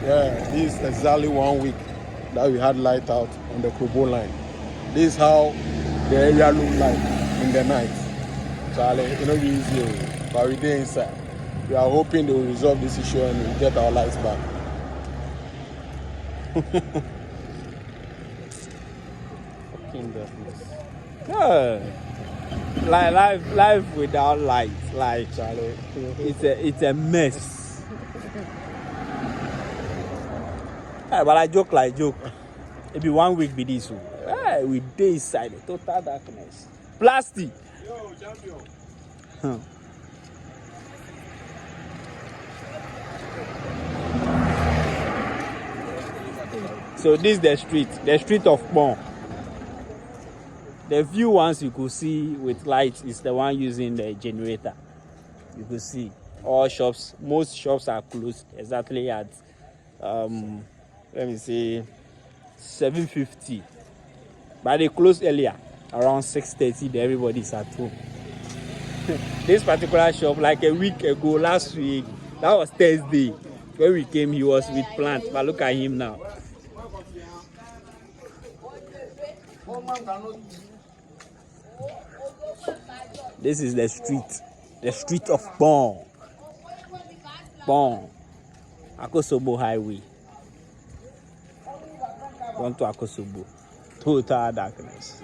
Yeah, this is exactly 1 week that we had light out on the Krobo line. This is how the area looked like in the night. Charlie, you know, easy, but we did inside. We are hoping they will resolve this issue and we'll get our lights back. Fucking darkness. Yeah. Like life without light, like Charlie, it's a mess. Yeah, but I joke like joke. Maybe 1 week be this. Yeah, we day inside total darkness. Plastic. Yo, champion. Huh. So this is the street of Bon. The few ones you could see with lights is the one using the generator. You could see all shops, most shops are closed exactly at let me say 7:50. But they closed earlier, around 6:30. Everybody's at home. This particular shop, like a week ago, last week, that was Thursday. When we came, he was with plants. But look at him now. This is the street of Bon, Akosobo Highway. Going to Akosobo, total darkness.